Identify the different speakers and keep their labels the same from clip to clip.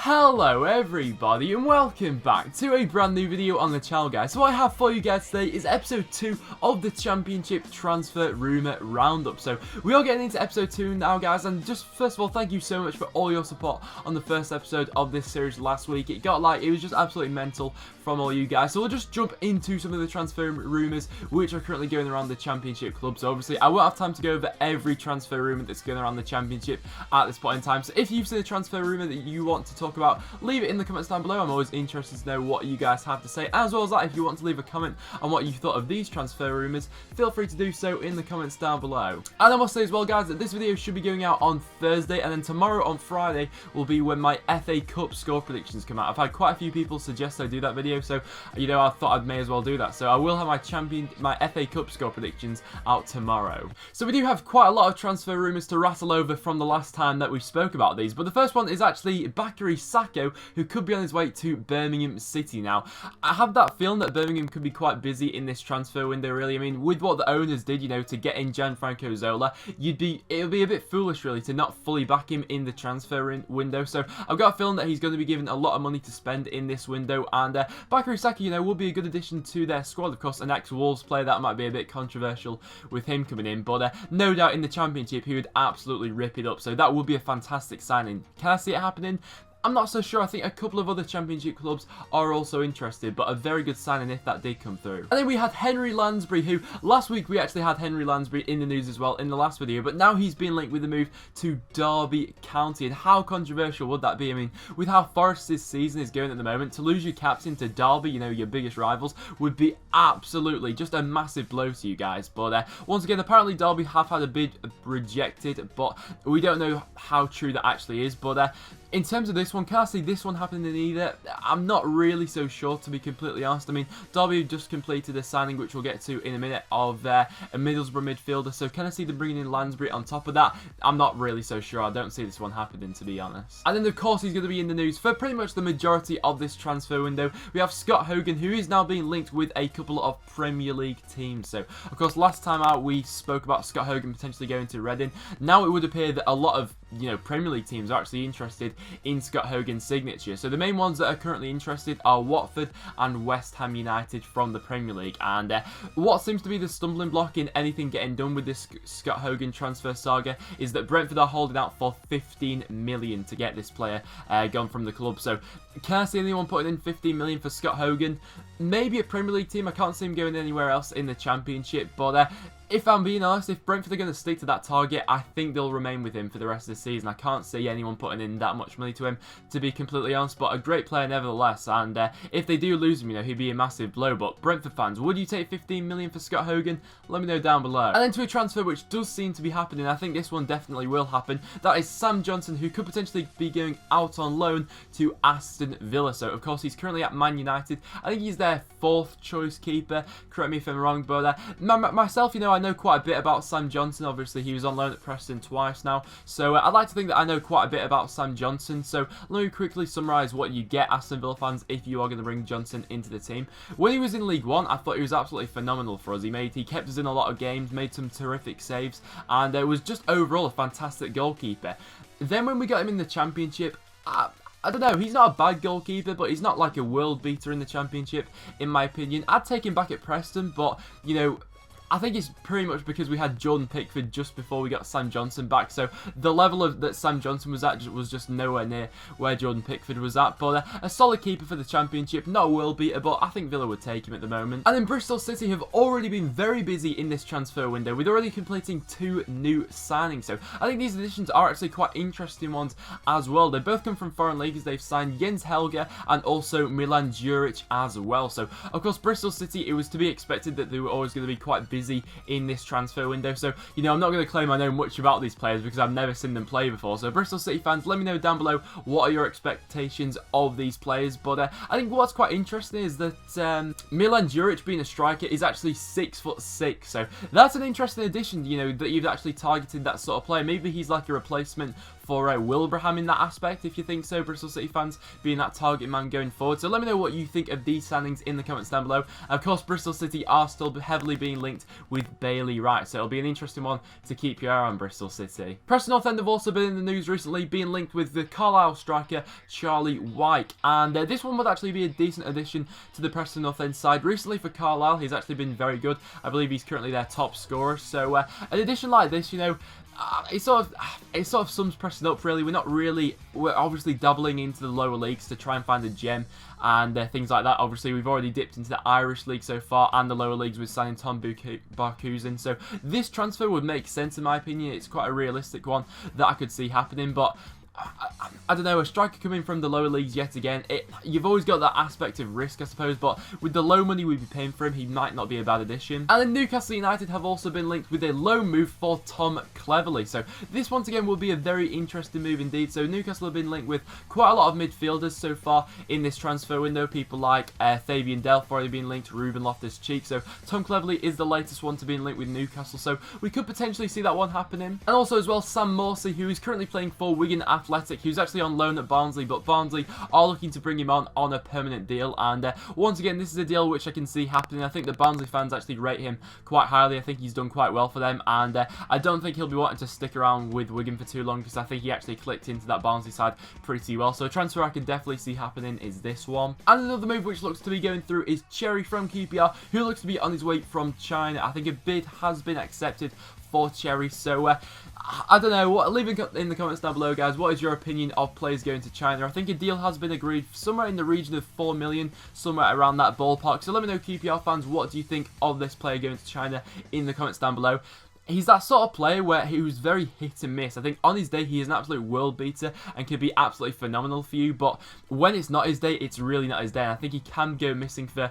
Speaker 1: Hello everybody and welcome back to a brand new video on the channel, guys. So what I have for you guys today is episode 2 of the Championship Transfer Rumour Roundup. So we are getting into episode 2 now, guys, and just first of all, thank you so much for all your support on the first episode of this series last week. It was just absolutely mental from all you guys. So we'll just jump into some of the transfer rumours which are currently going around the Championship club. So obviously I won't have time to go over every transfer rumour that's going around the Championship at this point in time. So if you've seen a transfer rumour that you want to talk about, leave it in the comments down below. I'm always interested to know what you guys have to say, as well as that if you want to leave a comment on what you thought of these transfer rumours, feel free to do so in the comments down below. And I must say as well, guys, that this video should be going out on Thursday, and then tomorrow on Friday will be when my FA Cup score predictions come out. I've had quite a few people suggest I do that video, so I thought I may as well do that. So I will have my FA Cup score predictions out tomorrow. So we do have quite a lot of transfer rumours to rattle over from the last time that we spoke about these, but the first one is actually Bakary Sako, who could be on his way to Birmingham City. Now, I have that feeling that Birmingham could be quite busy in this transfer window, really. I mean, with what the owners did, to get in Gianfranco Zola, it would be a bit foolish, really, to not fully back him in the transfer window. So I've got a feeling that he's going to be given a lot of money to spend in this window, and Bakary Sako, will be a good addition to their squad. Of course, an ex-Wolves player, that might be a bit controversial with him coming in, but no doubt in the Championship he would absolutely rip it up. So that would be a fantastic signing. Can I see it happening? I'm not so sure. I think a couple of other Championship clubs are also interested, but a very good signing if that did come through. And then we had Henry Lansbury, who last week we actually had Henry Lansbury in the news as well in the last video, but now he's been linked with a move to Derby County. And how controversial would that be? I mean, with how Forest's season is going at the moment, to lose your captain to Derby, your biggest rivals, would be absolutely just a massive blow to you guys. But once again, apparently Derby have had a bid rejected, but we don't know how true that actually is. But in terms of this one, can I see this one happening either? I'm not really so sure, to be completely honest. I mean, Derby just completed a signing, which we'll get to in a minute, of a Middlesbrough midfielder. So can I see them bringing in Lansbury on top of that? I'm not really so sure. I don't see this one happening, to be honest. And then, of course, he's going to be in the news for pretty much the majority of this transfer window. We have Scott Hogan, who is now being linked with a couple of Premier League teams. So, of course, last time out, we spoke about Scott Hogan potentially going to Reading. Now it would appear that a lot of, Premier League teams are actually interested in Scott Hogan's signature. So the main ones that are currently interested are Watford and West Ham United from the Premier League. And what seems to be the stumbling block in anything getting done with this Scott Hogan transfer saga is that Brentford are holding out for 15 million to get this player gone from the club. So can I see anyone putting in 15 million for Scott Hogan? Maybe a Premier League team. I can't see him going anywhere else in the Championship, but if I'm being honest, if Brentford are going to stick to that target, I think they'll remain with him for the rest of the season. I can't see anyone putting in that much money to him, to be completely honest, but a great player nevertheless. And if they do lose him, he'd be a massive blow. But Brentford fans, would you take 15 million for Scott Hogan? Let me know down below. And then to a transfer which does seem to be happening, I think this one definitely will happen. That is Sam Johnson, who could potentially be going out on loan to Aston Villa. So, of course, he's currently at Man United. I think he's their 4th choice keeper. Correct me if I'm wrong, but myself, I know quite a bit about Sam Johnson. Obviously, he was on loan at Preston twice now. So, I'd like to think that I know quite a bit about Sam Johnson. So, let me quickly summarise what you get, Aston Villa fans, if you are going to bring Johnson into the team. When he was in League One, I thought he was absolutely phenomenal for us. He kept us in a lot of games, made some terrific saves, and was just overall a fantastic goalkeeper. Then when we got him in the Championship, I don't know, he's not a bad goalkeeper, but he's not like a world beater in the Championship, in my opinion. I'd take him back at Preston, but, I think it's pretty much because we had Jordan Pickford just before we got Sam Johnson back. So the level that Sam Johnson was at was just nowhere near where Jordan Pickford was at. But a solid keeper for the Championship. Not a world beater, but I think Villa would take him at the moment. And then Bristol City have already been very busy in this transfer window, with already completing 2 new signings. So I think these additions are actually quite interesting ones as well. They both come from foreign leagues. They've signed Jens Helge and also Milan Djuric as well. So, of course, Bristol City, it was to be expected that they were always going to be quite busy in this transfer window. So, I'm not going to claim I know much about these players because I've never seen them play before. So, Bristol City fans, let me know down below what are your expectations of these players. But I think what's quite interesting is that Milan Djuric, being a striker, is actually 6'6". So, that's an interesting addition, that you've actually targeted that sort of player. Maybe he's like a replacement for Wilbraham in that aspect, if you think so, Bristol City fans being that target man going forward. So let me know what you think of these signings in the comments down below. Of course, Bristol City are still heavily being linked with Bailey Wright, so it'll be an interesting one to keep your eye on, Bristol City. Preston North End have also been in the news recently, being linked with the Carlisle striker CHERY, and this one would actually be a decent addition to the Preston North End side. Recently for Carlisle, he's actually been very good. I believe he's currently their top scorer, so an addition like this, you know, it sort of sums Preston up really. We're obviously dabbling into the lower leagues to try and find a gem and things like that. Obviously, we've already dipped into the Irish League so far and the lower leagues with signing Tom Barkhuizen. So this transfer would make sense in my opinion. It's quite a realistic one that I could see happening, but I don't know, a striker coming from the lower leagues yet again, you've always got that aspect of risk, I suppose, but with the low money we'd be paying for him, he might not be a bad addition. And then Newcastle United have also been linked with a loan move for Tom Cleverley. So this once again will be a very interesting move indeed. So Newcastle have been linked with quite a lot of midfielders so far in this transfer window. People like Fabian Delph already been linked, Ruben Loftus-Cheek. So Tom Cleverley is the latest one to be linked with Newcastle. So we could potentially see that one happening. And also as well, Sam Morsey, who is currently playing for Wigan Athletic. He was actually on loan at Barnsley, but Barnsley are looking to bring him on a permanent deal. And once again, this is a deal which I can see happening. I think the Barnsley fans actually rate him quite highly. I think he's done quite well for them, and I don't think he'll be wanting to stick around with Wigan for too long, because I think he actually clicked into that Barnsley side pretty well. So a transfer I can definitely see happening is this one. And another move which looks to be going through is CHERY from QPR, who looks to be on his way from China. I think a bid has been accepted for CHERY, so I don't know. Leave it in the comments down below, guys. What is your opinion of players going to China? I think a deal has been agreed somewhere in the region of 4 million, somewhere around that ballpark. So let me know, QPR fans, what do you think of this player going to China in the comments down below. He's that sort of player where he was very hit and miss. I think on his day, he is an absolute world beater and can be absolutely phenomenal for you. But when it's not his day, it's really not his day. And I think he can go missing for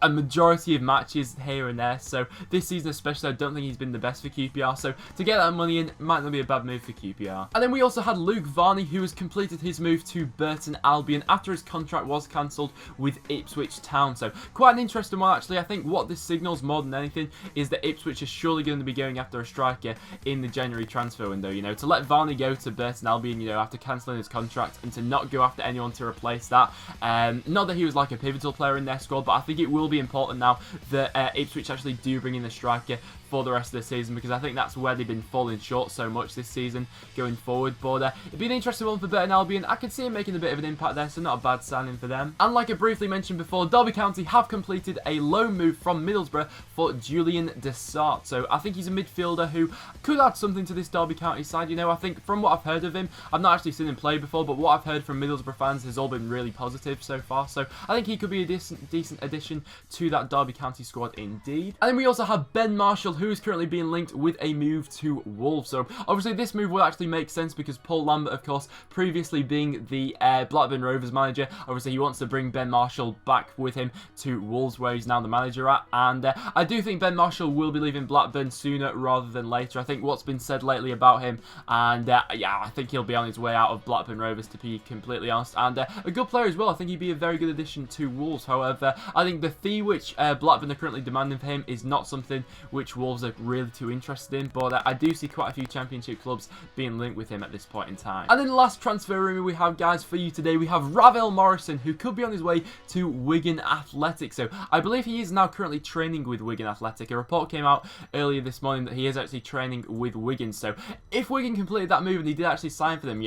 Speaker 1: a majority of matches here and there. So this season especially, I don't think he's been the best for QPR. So to get that money in might not be a bad move for QPR. And then we also had Luke Varney, who has completed his move to Burton Albion after his contract was cancelled with Ipswich Town. So quite an interesting one actually. I think what this signals more than anything is that Ipswich is surely going to be going after a striker in the January transfer window. You know, to let Varney go to Burton Albion, you know, after cancelling his contract, and to not go after anyone to replace that. Not that he was like a pivotal player in their squad, but I think it will be important now that Ipswich actually do bring in a striker for the rest of the season, because I think that's where they've been falling short so much this season going forward. But it'd be an interesting one for Burton Albion. I could see him making a bit of an impact there, so not a bad signing for them. And like I briefly mentioned before, Derby County have completed a loan move from Middlesbrough for Julian Dessart. So I think he's a midfielder who could add something to this Derby County side. You know, I think from what I've heard of him, I've not actually seen him play before, but what I've heard from Middlesbrough fans has all been really positive so far. So I think he could be a decent addition to that Derby County squad indeed. And then we also have Ben Marshall, who is currently being linked with a move to Wolves. So obviously this move will actually make sense because Paul Lambert, of course, previously being the Blackburn Rovers manager, obviously he wants to bring Ben Marshall back with him to Wolves, where he's now the manager at. And I do think Ben Marshall will be leaving Blackburn sooner rather than later. I think what's been said lately about him, and yeah, I think he'll be on his way out of Blackburn Rovers, to be completely honest. And a good player as well. I think he'd be a very good addition to Wolves. However, I think the fee which Blackburn are currently demanding for him is not something which Wolves are really too interested in, but I do see quite a few Championship clubs being linked with him at this point in time. And then the last transfer rumour we have, guys, for you today, we have RAVEL Morrison, who could be on his way to Wigan Athletic. So I believe he is now currently training with Wigan Athletic. A report came out earlier this morning that he is actually training with Wigan. So if Wigan completed that move and he did actually sign for them,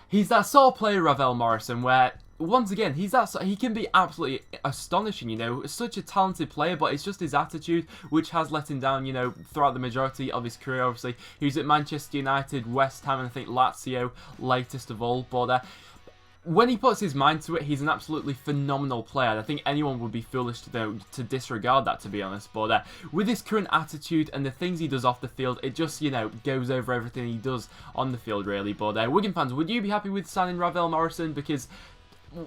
Speaker 1: he's that sort of player, RAVEL Morrison, where once again, he can be absolutely astonishing, you know, such a talented player, but it's just his attitude which has let him down, you know, throughout the majority of his career. Obviously, he was at Manchester United, West Ham, and I think Lazio, latest of all. But when he puts his mind to it, he's an absolutely phenomenal player. I think anyone would be foolish to disregard that, to be honest. But with his current attitude and the things he does off the field, it just, you know, goes over everything he does on the field, really. But Wigan fans, would you be happy with signing RAVEL Morrison? Because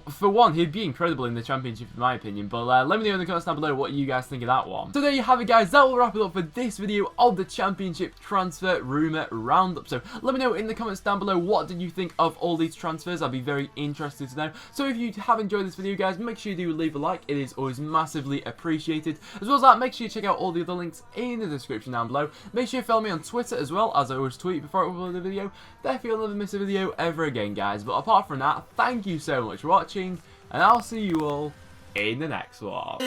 Speaker 1: for one, he'd be incredible in the championship in my opinion, but let me know in the comments down below what you guys think of that one. So there you have it guys, that will wrap it up for this video of the championship transfer rumour roundup. So let me know in the comments down below, what did you think of all these transfers? I'd be very interested to know. So if you have enjoyed this video guys, make sure you do leave a like, it is always massively appreciated. As well as that, make sure you check out all the other links in the description down below. Make sure you follow me on Twitter as well, as I always tweet before I upload the video. Therefore you'll never miss a video ever again guys. But apart from that, thank you so much for watching, and I'll see you all in the next one.